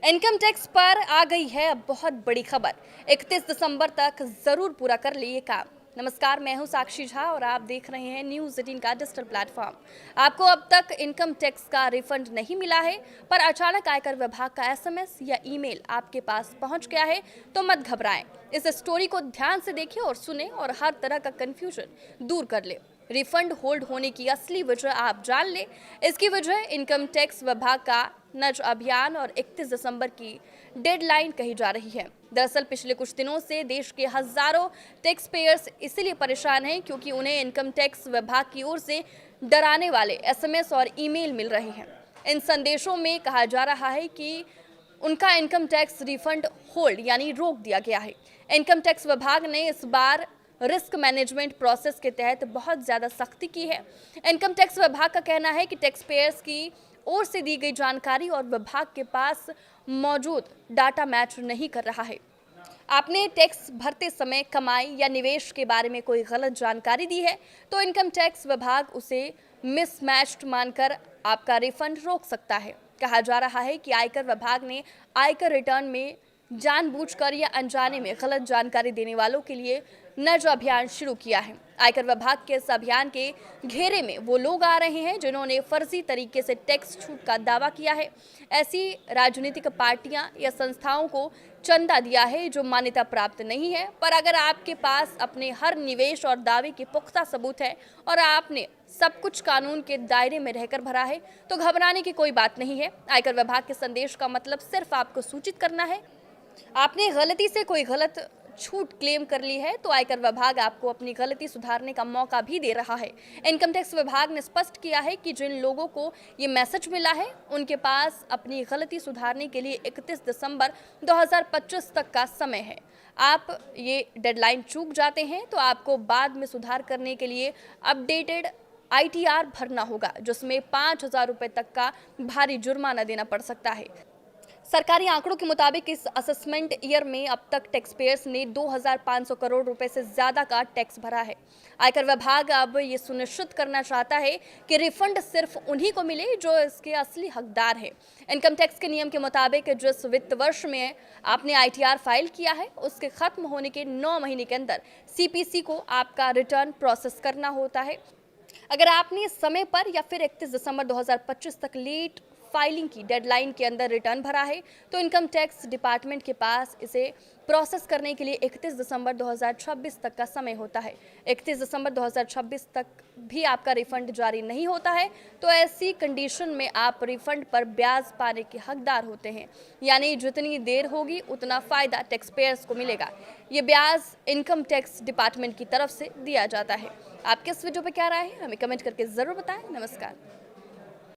Income tax पर आ गई है अब बहुत बड़ी खबर। 31 दिसंबर तक जरूर पूरा कर ले ये काम। नमस्कार, मैं हूं साक्षी झा और आप देख रहे हैं न्यूज़ 18 का डिजिटल प्लेटफॉर्म। आपको अब तक इनकम टैक्स का रिफंड नहीं मिला है, पर अचानक आयकर विभाग का एसएमएस या ईमेल आपके पास पहुंच गया है, तो मत घबराएं। इस स्टोरी को ध्यान से देखिए और सुने और हर तरह का कंफ्यूजन दूर कर ले। रिफंड होल्ड होने की असली वजह आप जान ले। इसकी वजह इनकम टैक्स विभाग का नज अभियान और 31 दिसंबर की डेडलाइन कही जा रही है। दरअसल पिछले कुछ दिनों से देश के हजारों टैक्स पेयर्स इसलिए परेशान हैं क्योंकि उन्हें इनकम टैक्स विभाग की ओर से डराने वाले एसएमएस और ईमेल मिल रहे हैं। इन संदेशों में कहा जा रहा है कि उनका इनकम टैक्स रिफंड होल्ड यानी रोक दिया गया है। इनकम टैक्स विभाग ने इस बार रिस्क मैनेजमेंट प्रोसेस के तहत बहुत ज़्यादा सख्ती की है। इनकम टैक्स विभाग का कहना है कि टैक्स पेयर्स की ओर से दी गई जानकारी और विभाग के पास मौजूद डाटा मैच नहीं कर रहा है। आपने टैक्स भरते समय कमाई या निवेश के बारे में कोई गलत जानकारी दी है तो इनकम टैक्स विभाग उसे मिसमैच्ड मानकर आपका रिफंड रोक सकता है। कहा जा रहा है कि आयकर विभाग ने आयकर रिटर्न में जानबूझकर या अनजाने में गलत जानकारी देने वालों के लिए नज अभियान शुरू किया है। आयकर विभाग के इस अभियान के घेरे में वो लोग आ रहे हैं जिन्होंने फर्जी तरीके से टैक्स छूट का दावा किया है। ऐसी राजनीतिक पार्टियां या संस्थाओं को चंदा दिया है जो मान्यता प्राप्त नहीं है। पर अगर आपके पास अपने हर निवेश और दावे के पुख्ता सबूत है और आपने सब कुछ कानून के दायरे में रहकर भरा है तो घबराने की कोई बात नहीं है। आयकर विभाग के संदेश का मतलब सिर्फ आपको सूचित करना है। आपने गलती से कोई गलत छूट क्लेम कर ली है तो आयकर विभाग आपको अपनी गलती सुधारने का मौका भी दे रहा है। इनकम टैक्स विभाग ने स्पष्ट किया है कि जिन लोगों को ये मैसेज मिला है उनके पास अपनी गलती सुधारने के लिए 31 दिसंबर 2025 तक का समय है। आप ये डेडलाइन चूक जाते हैं तो आपको बाद में सुधार करने के लिए अपडेटेड ITR भरना होगा, जिसमें 5,000 रुपये तक का भारी जुर्माना देना पड़ सकता है। सरकारी आंकड़ों के मुताबिक इस असेसमेंट ईयर में अब तक टैक्स पेयर्स ने 2,500 करोड़ रुपए से ज्यादा का टैक्स भरा है। आयकर विभाग अब ये सुनिश्चित करना चाहता है कि रिफंड सिर्फ उन्हीं को मिले जो इसके असली हकदार हैं। इनकम टैक्स के नियम के मुताबिक जिस वित्त वर्ष में आपने ITR फाइल किया है उसके खत्म होने के 9 महीने के अंदर CPC को आपका रिटर्न प्रोसेस करना होता है। अगर आपने समय पर या फिर 31 दिसंबर 2025 तक लेट फाइलिंग की डेडलाइन के अंदर रिटर्न भरा है तो इनकम टैक्स डिपार्टमेंट के पास इसे प्रोसेस करने के लिए 31 दिसंबर 2026 तक का समय होता है। 31 दिसंबर 2026 तक भी आपका रिफंड जारी नहीं होता है तो ऐसी कंडीशन में आप रिफंड पर ब्याज पाने के हकदार होते हैं, यानी जितनी देर होगी उतना फ़ायदा टैक्स पेयर्स को मिलेगा। ये ब्याज इनकम टैक्स डिपार्टमेंट की तरफ से दिया जाता है। आप किस वीडियो पर क्या राय है हमें कमेंट करके ज़रूर बताएं। नमस्कार।